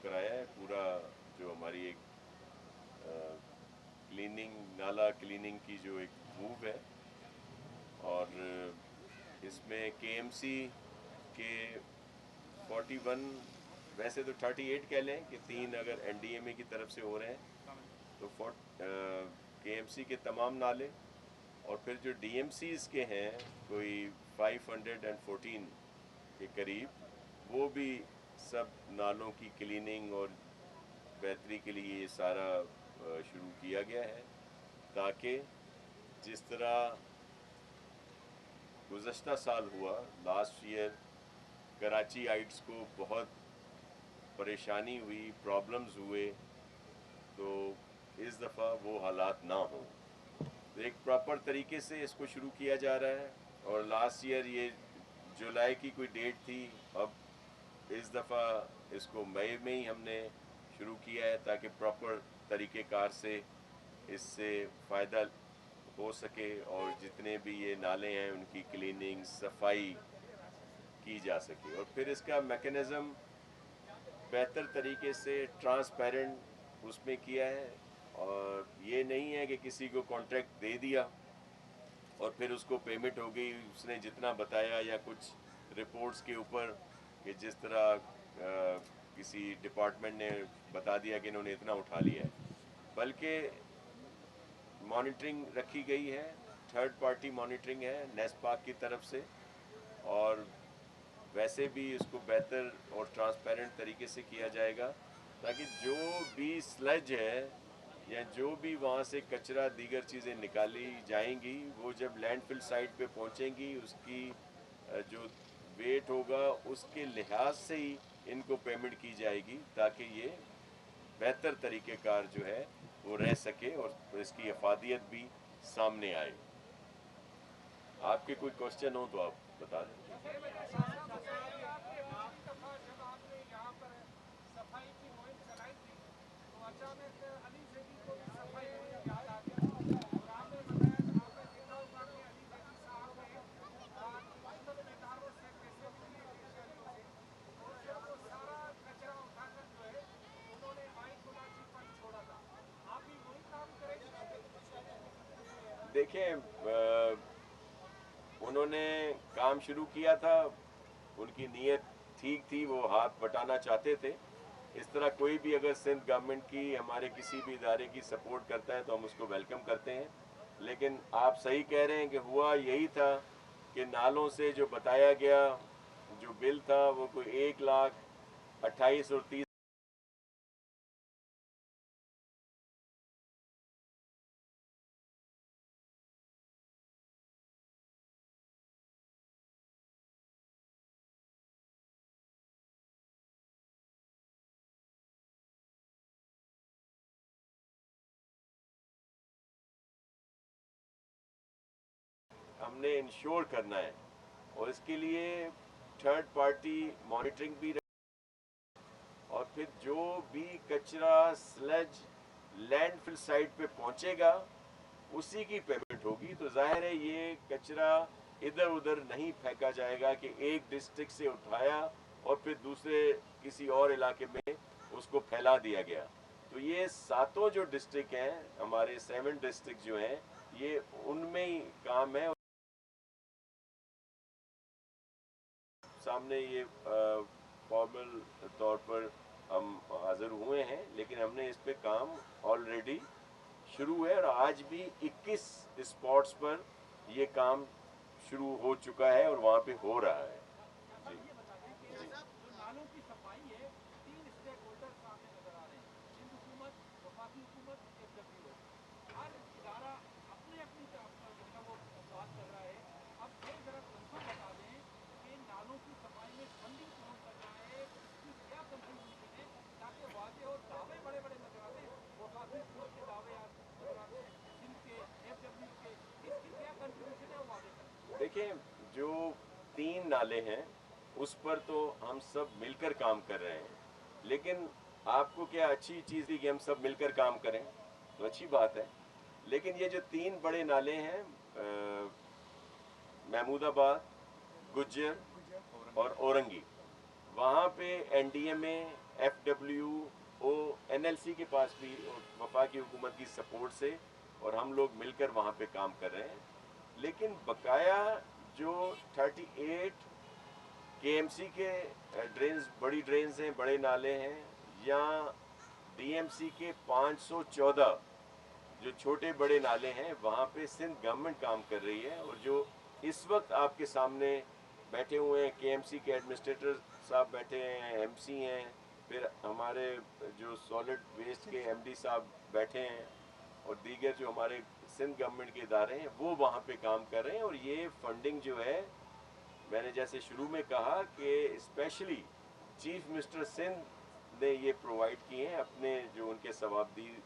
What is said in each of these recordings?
कराया है। पूरा जो हमारी एक क्लीनिंग, नाला क्लीनिंग की जो एक मूव है, और इसमें केएमसी के 41, वैसे तो 38 कह लें कि 3 अगर एनडीएमए की तरफ से हो रहे हैं, तो केएमसी के तमाम नाले, और फिर जो डीएमसीज़ के हैं कोई 514 के करीब, वो भी सब नालों की क्लीनिंग और बेहतरी के लिए ये सारा शुरू किया गया है, ताकि जिस तरह गुज़श्ता साल हुआ, लास्ट ईयर कराची आइट्स को बहुत परेशानी हुई, प्रॉब्लम्स हुए, तो इस दफ़ा वो हालात ना हो। तो एक प्रॉपर तरीके से इसको शुरू किया जा रहा है। और लास्ट ईयर ये जुलाई की कोई डेट थी, अब इस दफ़ा इसको मई में ही हमने शुरू किया है, ताकि प्रॉपर तरीक़ेकार से इससे फ़ायदा हो सके और जितने भी ये नाले हैं उनकी क्लीनिंग, सफाई की जा सके। और फिर इसका मैकेनिज़्म बेहतर तरीके से ट्रांसपेरेंट उसमें किया है, और ये नहीं है कि किसी को कॉन्ट्रैक्ट दे दिया और फिर उसको पेमेंट हो गई, उसने जितना बताया, या कुछ रिपोर्ट्स के ऊपर कि जिस तरह किसी डिपार्टमेंट ने बता दिया कि इन्होंने इतना उठा लिया है, बल्कि मॉनिटरिंग रखी गई है, थर्ड पार्टी मॉनिटरिंग है नेस्पाक की तरफ से, और वैसे भी इसको बेहतर और ट्रांसपेरेंट तरीके से किया जाएगा, ताकि जो भी स्लज है या जो भी वहाँ से कचरा, दीगर चीज़ें निकाली जाएंगी, वो जब लैंडफिल साइट पे पहुँचेंगी, उसकी जो वेट होगा उसके लिहाज से ही इनको पेमेंट की जाएगी, ताकि ये बेहतर तरीक़ेकार जो है वो रह सके और इसकी अफादियत भी सामने आए। आपके कोई क्वेश्चन हो तो आप बता दें। देखें, उन्होंने काम शुरू किया था, उनकी नीयत ठीक थी, वो हाथ बटाना चाहते थे। इस तरह कोई भी अगर सिंध गवर्नमेंट की, हमारे किसी भी इदारे की सपोर्ट करता है तो हम उसको वेलकम करते हैं। लेकिन आप सही कह रहे हैं कि हुआ यही था कि नालों से जो बताया गया, जो बिल था, वो कोई 1,28,000 और 30 हमने इंश्योर करना है, और इसके लिए थर्ड पार्टी मॉनिटरिंग भी, और फिर जो भी कचरा, स्लज लैंडफिल साइट पे पहुंचेगा उसी की पेमेंट होगी। तो जाहिर है ये कचरा इधर उधर नहीं फेंका जाएगा कि एक डिस्ट्रिक्ट से उठाया और फिर दूसरे किसी और इलाके में उसको फैला दिया गया। तो ये सातों जो डिस्ट्रिक्ट हैं, हमारे 7 डिस्ट्रिक्ट जो हैं, ये उनमें ही काम है। सामने ये फॉर्मल तौर पर हम हाजिर हुए हैं, लेकिन हमने इस पे काम ऑलरेडी शुरू है, और आज भी 21 स्पॉट्स पर ये काम शुरू हो चुका है और वहाँ पे हो रहा है। देखिए, जो 3 नाले हैं उस पर तो हम सब मिलकर काम कर रहे हैं, लेकिन आपको क्या अच्छी चीज़ थी कि हम सब मिलकर काम करें, तो अच्छी बात है। लेकिन ये जो 3 बड़े नाले हैं, महमूदाबाद, गुज्जर और औरंगी, वहाँ पे एनडीएमए, NLC کے پاس بھی اور وفاقی حکومت کی سپورٹ سے اور ہم لوگ مل کر وہاں پہ کام کر رہے ہیں. لیکن بقایا جو 38 KMC کے ڈرینز، بڑی ڈرینز ہیں، بڑے نالے ہیں، یا DMC کے 514 جو چھوٹے بڑے نالے ہیں، وہاں پہ سندھ گورنمنٹ کام کر رہی ہے. اور جو اس وقت آپ کے سامنے بیٹھے ہوئے ہیں، KMC کے ایڈمنسٹریٹر صاحب بیٹھے ہیں، MC ہیں، پھر ہمارے جو سالڈ ویسٹ کے MD صاحب بیٹھے ہیں، اور دیگر جو ہمارے سندھ گورنمنٹ کے ادارے ہیں، وہ وہاں پہ کام کر رہے ہیں. اور یہ فنڈنگ جو ہے، میں نے جیسے شروع میں کہا کہ اسپیشلی چیف منسٹر سندھ نے یہ پرووائڈ کیے ہیں، اپنے جو ان کے ثوابدید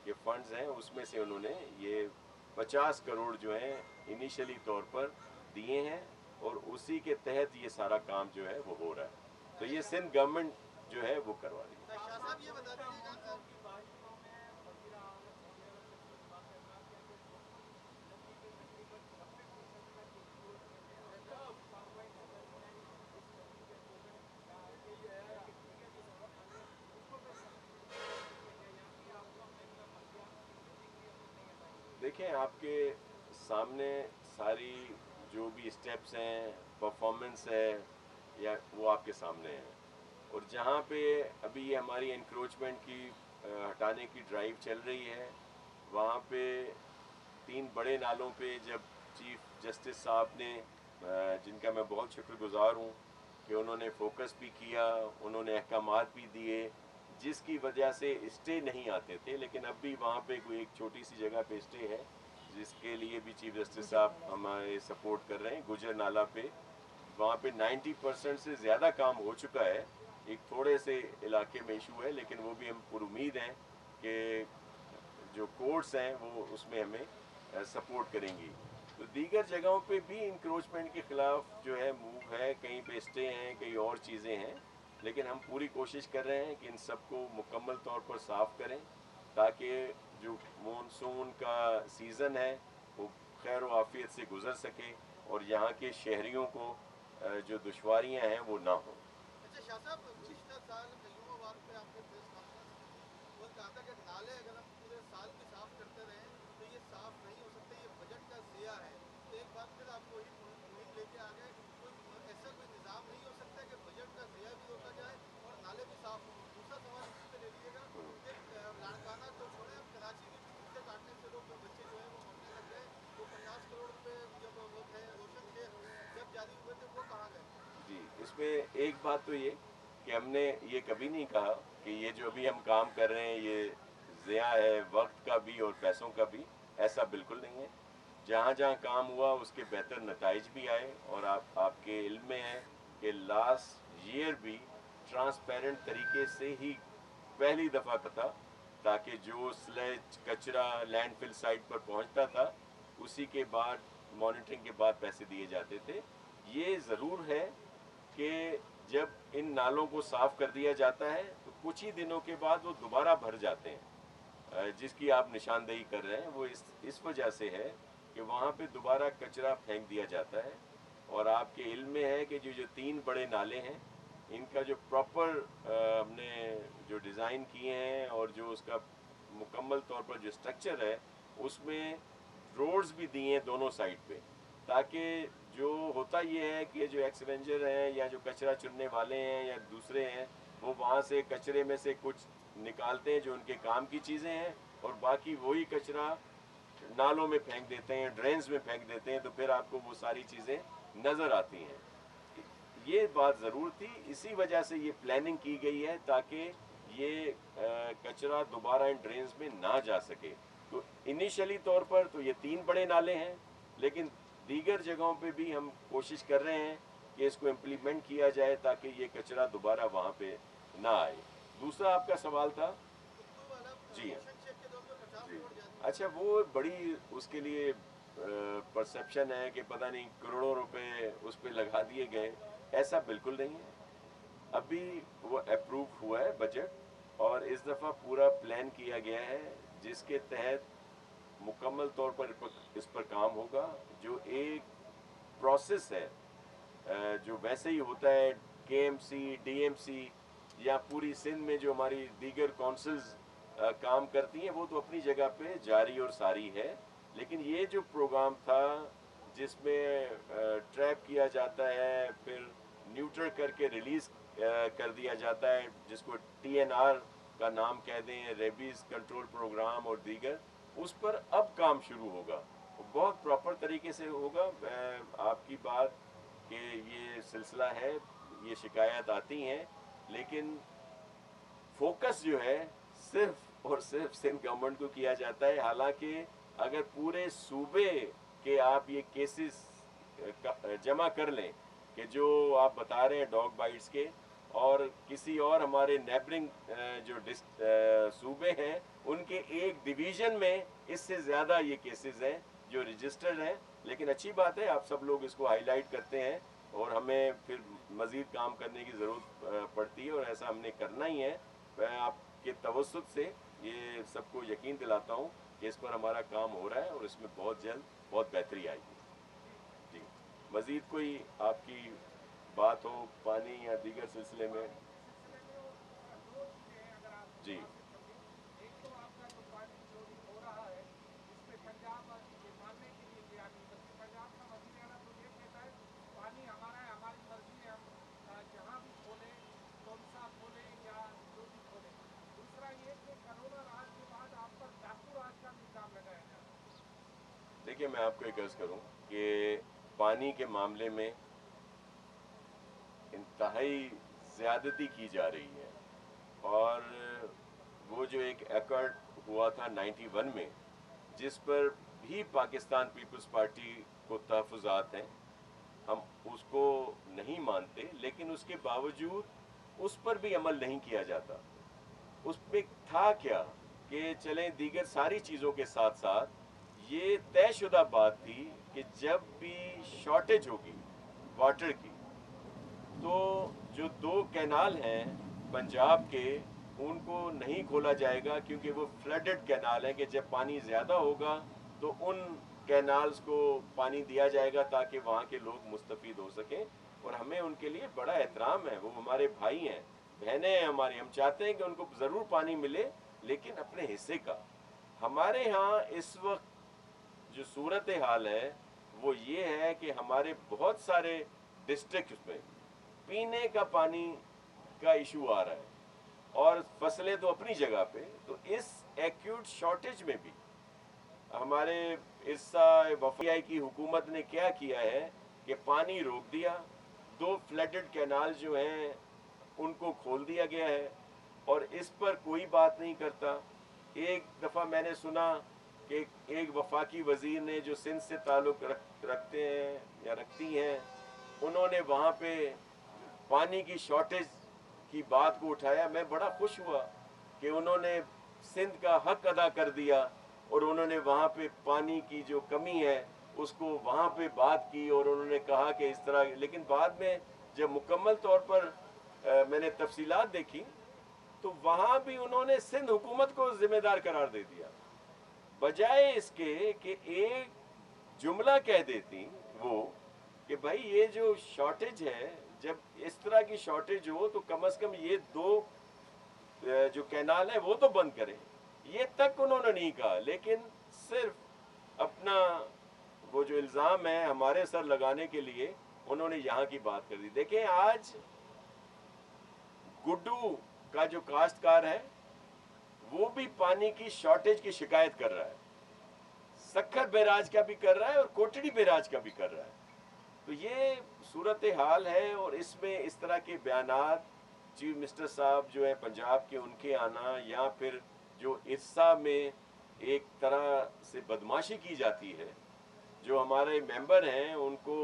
کے فنڈز ہیں اس میں سے انہوں نے یہ 50 کروڑ جو ہیں انیشلی طور پر دیے ہیں، اور اسی کے تحت یہ سارا کام جو ہے وہ ہو رہا ہے. تو یہ سندھ گورنمنٹ جو ہے وہ کروا رہی ہے. شاہ صاحب یہ بتا دیجیے گا، دیکھیں آپ کے سامنے ساری جو بھی اسٹیپس ہیں، پرفارمنس ہے، یا وہ آپ کے سامنے ہیں. اور جہاں پہ ابھی یہ ہماری انکروچمنٹ کی ہٹانے کی ڈرائیو چل رہی ہے، وہاں پہ 3 بڑے نالوں پہ جب چیف جسٹس صاحب نے، جن کا میں بہت شکر گزار ہوں کہ انہوں نے فوکس بھی کیا، انہوں نے احکامات بھی دیے جس کی وجہ سے اسٹے نہیں آتے تھے، لیکن اب بھی وہاں پہ کوئی ایک چھوٹی سی جگہ پہ اسٹے ہے جس کے لیے بھی چیف جسٹس صاحب ہمارے سپورٹ کر رہے ہیں. گجر نالہ پہ وہاں پہ 90% سے زیادہ کام ہو چکا ہے. ایک تھوڑے سے علاقے میں ایشو ہے، لیکن وہ بھی ہم پر امید ہیں کہ جو کورٹس ہیں وہ اس میں ہمیں سپورٹ کریں گی. تو دیگر جگہوں پہ بھی انکروچمنٹ کے خلاف جو ہے موو ہے، کہیں پہ اسٹے ہیں، کہیں اور چیزیں ہیں، لیکن ہم پوری کوشش کر رہے ہیں کہ ان سب کو مکمل طور پر صاف کریں تاکہ جو مونسون کا سیزن ہے وہ خیر و عافیت سے گزر سکے اور یہاں کے شہریوں کو جو دشواریاں ہیں وہ نہ ہوں. اچھا شاہ صاحب، گزشتہ سال قیوم بات پہ آپ نے پریس کانفرنس کی تھی اور کہا تھا کہ نالے اگر ہم پورے سال بھی صاف کرتے رہیں تو یہ صاف نہیں ہو سکتے، یہ بجٹ کا ضیاع ہے. تو ایک بات پھر آپ وہی مہم لے کے آ گئے، ایسا کوئی نظام نہیں ہو سکتا کہ بجٹ کا ضیاع بھی ہوتا جائے اور نالے بھی صاف ہوں. دوسرا سوال اسی پہ لے لیجیے گا کہ لاڑکانہ تو چھوڑیں، اب کراچی کے بھی کتے کاٹنے سے لوگ بچے جو ہیں وہ مرنے لگ گئے. وہ 50 کروڑ روپے جب وہ تھے روشن شیخ جب جاری ہوئے تھے، وہ کہاں گئے؟ جی، اس میں ایک بات تو یہ کہ ہم نے یہ کبھی نہیں کہا کہ یہ جو ابھی ہم کام کر رہے ہیں یہ ضیاع ہے، وقت کا بھی اور پیسوں کا بھی. ایسا بالکل نہیں ہے. جہاں جہاں کام ہوا اس کے بہتر نتائج بھی آئے، اور آپ کے علم میں ہے کہ لاسٹ ایئر بھی ٹرانسپیرنٹ طریقے سے ہی پہلی دفعہ تھا، تاکہ جو سلیج کچرا لینڈ فل سائٹ پر پہنچتا تھا اسی کے بعد مانیٹرنگ کے بعد پیسے دیے جاتے تھے. یہ ضرور ہے کہ جب ان نالوں کو صاف کر دیا جاتا ہے تو کچھ ہی دنوں کے بعد وہ دوبارہ بھر جاتے ہیں. جس کی آپ نشاندہی کر رہے ہیں وہ اس وجہ سے ہے کہ وہاں پہ دوبارہ کچرا پھینک دیا جاتا ہے. اور آپ کے علم میں ہے کہ جو 3 بڑے نالے ہیں ان کا جو پراپر ہم نے جو ڈیزائن کیے ہیں اور جو اس کا مکمل طور پر جو اسٹرکچر ہے اس میں روڈز بھی دیے ہیں دونوں سائڈ پہ، تاکہ جو ہوتا یہ ہے کہ جو ایکس رینجر ہیں یا جو کچرا چننے والے ہیں یا دوسرے ہیں وہ وہاں سے کچرے میں سے کچھ نکالتے ہیں جو ان کے کام کی چیزیں ہیں، اور باقی وہی کچرا نالوں میں پھینک دیتے ہیں، ڈرینز میں پھینک دیتے ہیں، تو پھر آپ کو وہ ساری چیزیں نظر آتی ہیں. یہ بات ضرور تھی، اسی وجہ سے یہ پلاننگ کی گئی ہے تاکہ یہ کچرا دوبارہ ان ڈرینز میں نہ جا سکے. تو انیشلی طور پر تو یہ 3 بڑے نالے ہیں، لیکن دیگر جگہوں پہ بھی ہم کوشش کر رہے ہیں کہ اس کو امپلیمنٹ کیا جائے تاکہ یہ کچرا دوبارہ وہاں پہ نہ آئے. دوسرا آپ کا سوال تھا. کتو والا جی ہاں. روشن شیخ کے دور میں 50 جی. کروڑ جاری ہوئے اچھا، وہ بڑی اس کے لیے پرسیپشن ہے کہ پتہ نہیں کروڑوں روپے اس پہ لگا دیے گئے. ایسا بالکل نہیں ہے. ابھی وہ اپروو ہوا ہے بجٹ، اور اس دفعہ پورا پلان کیا گیا ہے جس کے تحت مکمل طور پر اس پر کام ہوگا. جو ایک پروسیس ہے جو ویسے ہی ہوتا ہے KMC DMC या पूरी सिंध में जो हमारी दीगर काउंसिल्स काम करती हैं वो तो अपनी जगह पे जारी और सारी है, लेकिन ये जो प्रोग्राम था जिसमें ट्रैप किया जाता है फिर न्यूट्रल करके रिलीज़ कर दिया जाता है, जिसको TNR का नाम कह दें, रेबीज़ कंट्रोल प्रोग्राम और दीगर, उस पर अब काम शुरू होगा, बहुत प्रॉपर तरीके से होगा। आपकी बात कि ये सिलसिला है, ये शिकायत आती हैं, लेकिन फोकस जो है सिर्फ और सिर्फ सिंध गवर्नमेंट को किया जाता है। हालांकि अगर पूरे सूबे के आप ये केसेस जमा कर लें कि जो आप बता रहे हैं डॉग बाइट्स के, और किसी और हमारे नेबरिंग जो सूबे हैं उनके एक डिवीज़न में इससे ज़्यादा ये केसेस हैं जो रजिस्टर्ड हैं। लेकिन अच्छी बात है, आप सब लोग इसको हाईलाइट करते हैं और हमें फिर मज़ीद काम करने की ज़रूरत पड़ती है, और ऐसा हमने करना ही है। मैं आपके तवज्जुद से ये सबको यकीन दिलाता हूँ कि इस पर हमारा काम हो रहा है और इसमें बहुत जल्द बहुत बेहतरी आएगी। जी, मज़ीद कोई आपकी बात हो पानी या दीगर सिलसिले में? जी एक तो आपका जो पानी चोरी हो रहा है, इसमें पंजाब ये मानने के लिए तैयार नहीं, बल्कि पंजाब का वज़ीर आला तो ये कहता है पानी हमारा है, हमारी मर्जी है, हम जहाँ भी खोलें, कौन सा खोलें या जो भी खोलें। दूसरा ये कि कोरोना राज के बाद आप पर डाकू राज का भी इल्ज़ाम लगाया जा रहा है। देखिए, मैं आपको एक अर्ज़ करूँ कि पानी के मामले में इंतहाई ज़्यादती की जा रही है, और वो जो एक एकॉर्ड हुआ था 91 में, जिस पर भी पाकिस्तान पीपल्स पार्टी को तहफ़्फ़ुज़ात हैं, हम उसको नहीं मानते, लेकिन उसके बावजूद उस पर भी अमल नहीं किया जाता। उस पे था क्या कि चलें दीगर सारी चीज़ों के साथ साथ ये तयशुदा बात थी कि जब भी शॉर्टेज होगी वाटर की, तो जो 2 कैनाल हैं पंजाब के, उनको नहीं खोला जाएगा, क्योंकि वो फ्लडेड कैनाल हैं कि जब पानी ज़्यादा होगा तो उन कैनाल्स को पानी दिया जाएगा ताकि वहाँ के लोग मुस्तफ़ीद हो सकें। और हमें उनके लिए बड़ा एहतराम है, वो हमारे भाई हैं, बहनें हैं हमारी, हम चाहते हैं कि उनको ज़रूर पानी मिले, लेकिन अपने हिस्से का। हमारे यहाँ इस वक्त जो सूरत हाल है वो ये है कि हमारे बहुत सारे डिस्ट्रिक्ट में पीने का पानी का इशू आ रहा है, और फसलें तो अपनी जगह पे, तो इस एक्यूट शॉर्टेज में भी हमारे इस वफाई की हुकूमत ने क्या किया है कि पानी रोक दिया, 2 फ्लडेड कैनाल जो हैं उनको खोल दिया गया है, और इस पर कोई बात नहीं करता। एक दफ़ा मैंने सुना कि एक वफाकी वज़ीर ने जो सिंध से ताल्लुक़ रखते हैं या रखती हैं, उन्होंने वहाँ पे पानी की शॉर्टेज की बात को उठाया। मैं बड़ा खुश हुआ कि उन्होंने सिंध का हक अदा कर दिया, और उन्होंने वहाँ पे पानी की जो कमी है उसको वहाँ पे बात की, और उन्होंने कहा कि इस तरह। लेकिन बाद में जब मुकम्मल तौर पर मैंने तफसीलात देखी, तो वहाँ भी उन्होंने सिंध हुकूमत को ज़िम्मेदार करार दे दिया, बजाय इसके कि एक जुमला कह देती वो कि भाई ये जो शॉर्टेज है, जब इस तरह की शॉर्टेज हो तो कम से कम ये 2 जो कैनाल है वो तो बंद करें। ये तक उन्होंने नहीं कहा, लेकिन सिर्फ अपना वो जो इल्ज़ाम है हमारे सर लगाने के लिए उन्होंने यहाँ की बात कर दी। देखें, आज गुड्डू का जो काश्तकार है वो भी पानी की शॉर्टेज की शिकायत कर रहा है, सक्खर बैराज का भी कर रहा है और कोटड़ी बैराज का भी कर रहा है। तो ये सूरत हाल है, और इसमें इस तरह के बयानात चीफ मिनिस्टर साहब जो है पंजाब के, उनके आना, या फिर जो इर्सा में एक तरह से बदमाशी की जाती है, जो हमारे मेंबर हैं उनको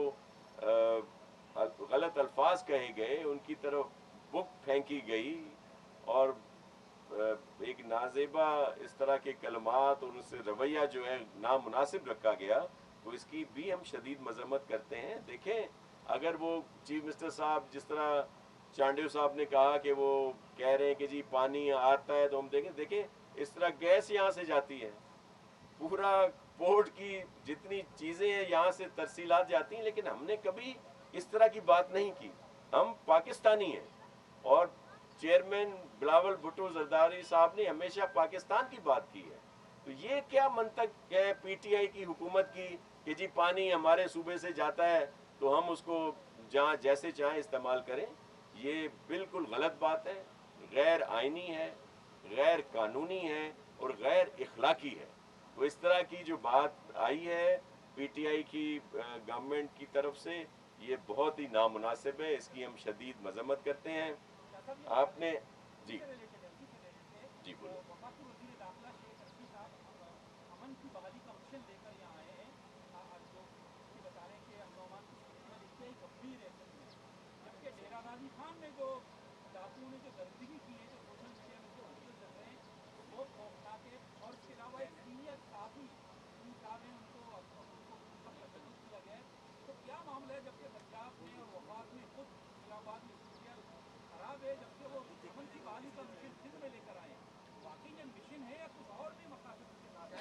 गलत अल्फाज कहे गए, उनकी तरफ बुक फेंकी गई, और एक नाजेबा इस तरह के कलमात और उनसे रवैया जो है नामुनासिब रखा गया, तो इसकी भी हम शदीद मजम्मत करते हैं। देखें, अगर वो चीफ मिनिस्टर साहब जिस तरह चांडियो साहब ने कहा कि वो कह रहे हैं कि जी पानी आता है, तो हम देखें इस तरह गैस यहाँ से जाती है, पूरा पोर्ट की जितनी चीज़ें हैं यहाँ से तरसीलात जाती हैं, लेकिन हमने कभी इस तरह की बात नहीं की। हम पाकिस्तानी हैं, और चेयरमैन बिलावल भुट्टो जरदारी साहब ने हमेशा पाकिस्तान की बात की है। तो ये क्या मंतक है पीटीआई की हुकूमत की कि जी पानी हमारे सूबे से जाता है तो हम उसको जहाँ जैसे चाहें इस्तेमाल करें? ये बिल्कुल गलत बात है, गैर आइनी है, गैर कानूनी है और गैर इखलाकी है। तो इस तरह की जो बात आई है पीटीआई की गवर्नमेंट की तरफ से, ये बहुत ही नामुनासिब है, इसकी हम शदीद मजम्मत करते हैं। आपने जी जी बोलो।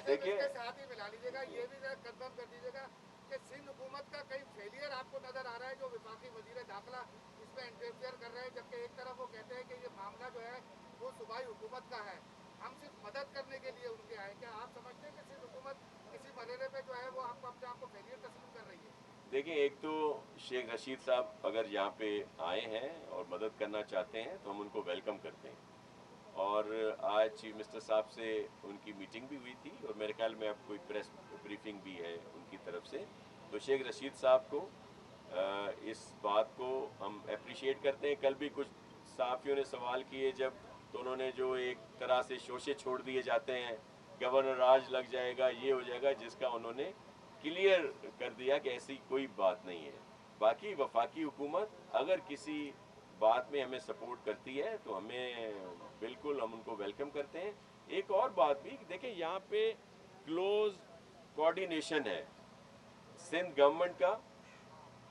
देखिए इसके साथ ही मिला लीजिएगा, ये भी कंफर्म कर दीजिएगा कि सिंध हुकूमत का कई फेलियर आपको नजर आ रहा है, जो विफाकी वजीर दाखिला इसमें इंटरफेयर कर रहे हैं, जबकि एक तरफ वो कहते हैं कि ये मामला जो है वो सूबाई हुकूमत का है, हम सिर्फ मदद करने के लिए उनके आए। क्या आप समझते हैं कि सिंध हुकूमत किसी मरहले पे जो है वो आपको अपने आप को फेलियर तस्लीम कर रही है? देखिए, एक तो शेख रशीद साहब अगर यहाँ पे आए हैं और मदद करना चाहते हैं तो हम उनको वेलकम करते हैं। और आज चीफ मिनिस्टर साहब से उनकी मीटिंग भी हुई थी और मेरे ख्याल में अब कोई प्रेस ब्रीफिंग भी है उनकी तरफ से। तो शेख रशीद साहब को इस बात को हम अप्रिशिएट करते हैं। कल भी कुछ सहाफ़ियों ने सवाल किए जब, तो उन्होंने जो एक तरह से शोशे छोड़ दिए जाते हैं, गवर्नर राज लग जाएगा, ये हो जाएगा, जिसका उन्होंने क्लियर कर दिया कि ऐसी कोई बात नहीं है। बाकी वफाकी हुकूमत अगर किसी बात में हमें सपोर्ट करती है तो हमें बिल्कुल, हम उनको वेलकम करते हैं। एक और बात भी देखिए, यहाँ पे क्लोज कोऑर्डिनेशन है सिंध गवर्नमेंट का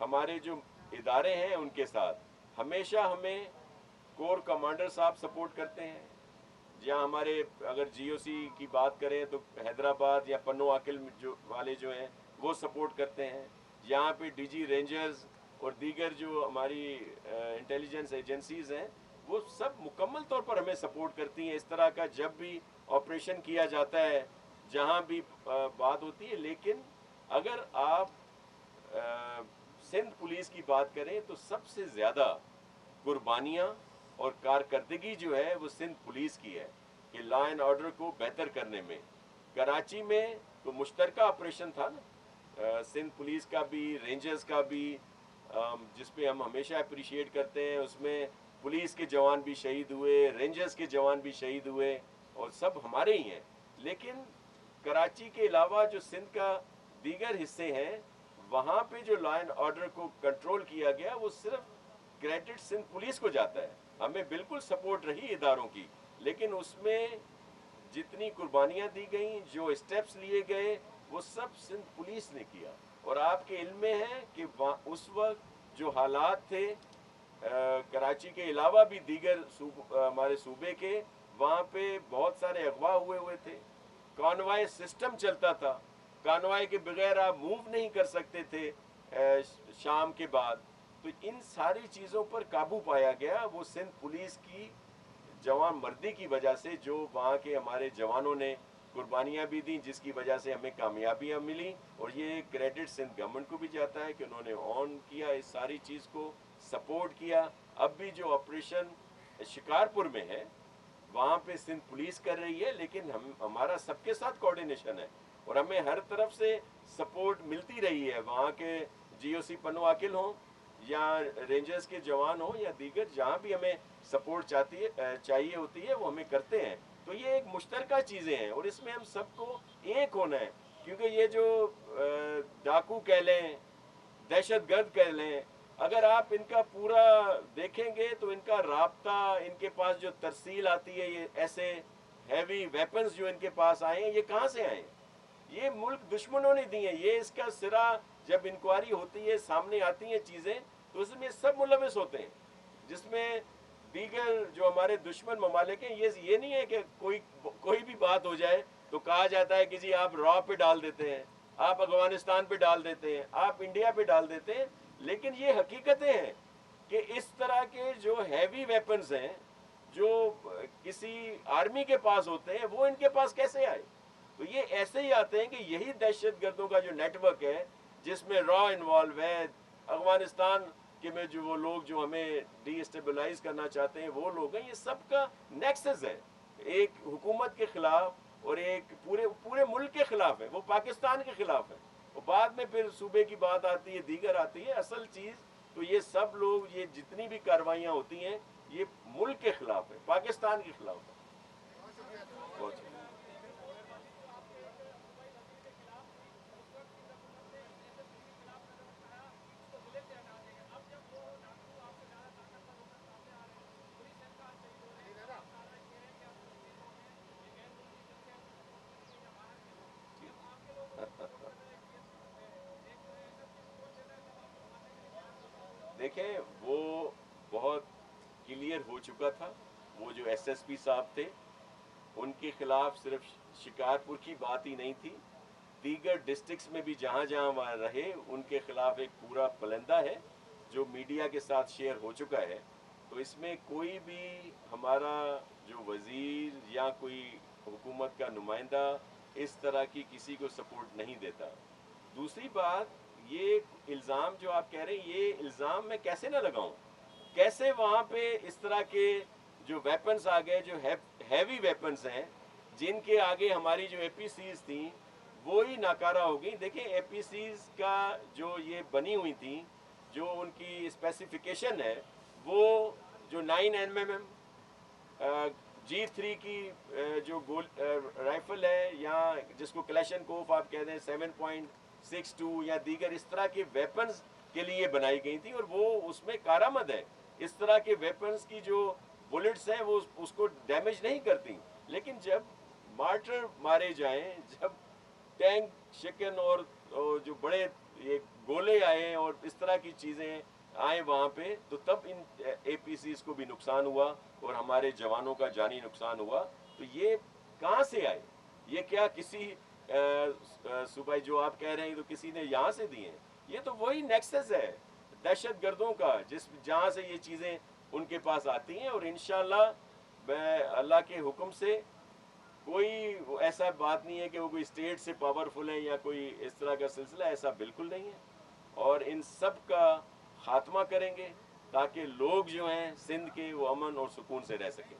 हमारे जो इदारे हैं उनके साथ। हमेशा हमें कोर कमांडर साहब सपोर्ट करते हैं। जहाँ हमारे अगर जीओसी की बात करें तो हैदराबाद या पन्नो आकिल जो वाले जो हैं वो सपोर्ट करते हैं। यहाँ पे डीजी रेंजर्स और दीगर जो हमारी इंटेलिजेंस एजेंसीज़ हैं वो सब मुकम्मल तौर पर हमें सपोर्ट करती हैं। इस तरह का जब भी ऑपरेशन किया जाता है, जहाँ भी बात होती है। लेकिन अगर आप सिंध पुलिस की बात करें तो सबसे ज़्यादा कुर्बानियाँ और कारकर्दगी जो है वो सिंध पुलिस की है कि लॉ एंड ऑर्डर को बेहतर करने में। कराची में तो मुश्तरका ऑपरेशन था ना, सिंध पुलिस का भी, रेंजर्स का भी, जिस पे हम हमेशा अप्रिशिएट करते हैं। उसमें पुलिस के जवान भी शहीद हुए, रेंजर्स के जवान भी शहीद हुए और सब हमारे ही हैं। लेकिन कराची के अलावा जो सिंध का दीगर हिस्से हैं वहाँ पे जो लॉ एंड ऑर्डर को कंट्रोल किया गया वो सिर्फ क्रेडिट सिंध पुलिस को जाता है। हमें बिल्कुल सपोर्ट रही इदारों की, लेकिन उसमें जितनी कुर्बानियाँ दी गई, जो स्टेप्स लिए गए, वो सब सिंध पुलिस ने किया। और आपके इल्म में है कि उस वक्त जो हालात थे कराची के अलावा भी दीगर हमारे सूबे के, वहाँ पे बहुत सारे अगवा हुए थे। कॉन्वाय सिस्टम चलता था, कॉन्वाय के बगैर आप मूव नहीं कर सकते थे शाम के बाद। तो इन सारी चीज़ों पर काबू पाया गया वो सिंध पुलिस की जवान मर्दी की वजह से, जो वहाँ के हमारे जवानों ने कुर्बानियाँ भी दी, जिसकी वजह से हमें कामयाबियाँ मिली। और ये क्रेडिट सिंध गवर्नमेंट को भी जाता है कि उन्होंने ऑन किया, इस सारी चीज़ को सपोर्ट किया। अब भी जो ऑपरेशन शिकारपुर में है वहाँ पे सिंध पुलिस कर रही है, लेकिन हमारा सबके साथ कोऑर्डिनेशन है और हमें हर तरफ से सपोर्ट मिलती रही है। वहाँ के जीओसी पन्नो आकिल हों या रेंजर्स के जवान हों या दीगर, जहाँ भी हमें सपोर्ट चाहिए होती है वो हमें करते हैं। तो ये एक मुश्तरका चीज़ें हैं और इसमें हम सबको एक होना है। क्योंकि ये जो डाकू कह लें, दहशतगर्द कह लें, अगर आप इनका पूरा देखेंगे तो इनका राब्ता, इनके पास जो तरसील आती है, ये ऐसे हैवी वेपन्स जो इनके पास आए हैं, ये कहाँ से आए? ये मुल्क दुश्मनों ने दी हैं। ये इसका सिरा जब इंक्वायरी होती है, सामने आती हैं चीज़ें, तो उसमें सब मुलविस होते हैं, जिसमें दीगर जो हमारे दुश्मन ममालिक हैं। ये नहीं है कि कोई भी बात हो जाए तो कहा जाता है कि जी आप रॉ पे डाल देते हैं, आप अफगानिस्तान पे डाल देते हैं, आप इंडिया पे डाल देते हैं। लेकिन ये हकीकतें हैं कि इस तरह के जो हैवी वेपन्स हैं جو کسی آرمی کے پاس ہوتے ہیں وہ ان کے پاس کیسے آئے؟ تو یہ ایسے ہی آتے ہیں کہ یہی دہشت گردوں کا جو نیٹ ورک ہے جس میں را انوالو ہے، افغانستان کے میں جو وہ لوگ جو ہمیں ڈی اسٹیبلائز کرنا چاہتے ہیں وہ لوگ ہیں، یہ سب کا نیکسس ہے ایک حکومت کے خلاف اور ایک پورے ملک کے خلاف ہے، وہ پاکستان کے خلاف ہے، اور بعد میں پھر صوبے کی بات آتی ہے، دیگر آتی ہے، اصل چیز تو یہ سب لوگ، یہ جتنی بھی کاروائیاں ہوتی ہیں یہ ملک کے خلاف ہے، پاکستان کے خلاف ہے۔ بہت شکریہ۔ دیکھیں وہ بہت کلیئر ہو چکا تھا، وہ جو ایس ایس پی صاحب تھے ان کے خلاف صرف شکارپور کی بات ہی نہیں تھی، دیگر ڈسٹرکٹس میں بھی جہاں جہاں وہاں رہے ان کے خلاف ایک پورا پلندہ ہے جو میڈیا کے ساتھ شیئر ہو چکا ہے۔ تو اس میں کوئی بھی ہمارا جو وزیر یا کوئی حکومت کا نمائندہ اس طرح کی کسی کو سپورٹ نہیں دیتا۔ دوسری بات، یہ الزام جو آپ کہہ رہے ہیں یہ الزام میں کیسے نہ لگاؤں؟ کیسے وہاں پہ اس طرح کے جو ویپنز آ گئے، جو ہیوی ویپنز ہیں جن کے آگے ہماری جو اے پی سیز تھیں وہی ناکارہ ہو گئی۔ دیکھیں اے پی سیز کا جو یہ بنی ہوئی تھیں، جو ان کی اسپیسیفیکیشن ہے، وہ جو 9 mm G3 کی جو رائفل ہے یا جس کو کلیشن کوف آپ کہہ دیں 7.62 یا دیگر اس طرح کے ویپنز کے لیے بنائی گئی تھی، اور وہ اس میں کارآمد ہے۔ اس طرح کے ویپنز کی جو بلٹس ہیں وہ اس کو ڈیمیج نہیں کرتی، لیکن جب مارٹر مارے جائیں، جب ٹینک شکن اور جو بڑے یہ گولے آئے اور اس طرح کی چیزیں آئیں وہاں پہ، تو تب ان اے پی سیز کو بھی نقصان ہوا اور ہمارے جوانوں کا جانی نقصان ہوا۔ تو یہ کہاں سے آئے؟ یہ کیا کسی صوبائی جو آپ کہہ رہے ہیں تو کسی نے یہاں سے دی ہیں؟ یہ تو وہی نیکسس ہے دہشت گردوں کا، جہاں سے یہ چیزیں ان کے پاس آتی ہیں، اور انشاءاللہ میں اللہ کے حکم سے کوئی ایسا بات نہیں ہے کہ وہ کوئی اسٹیٹ سے پاورفل ہے یا کوئی اس طرح کا سلسلہ، ایسا بالکل نہیں ہے، اور ان سب کا خاتمہ کریں گے تاکہ لوگ جو ہیں سندھ کے وہ امن اور سکون سے رہ سکیں۔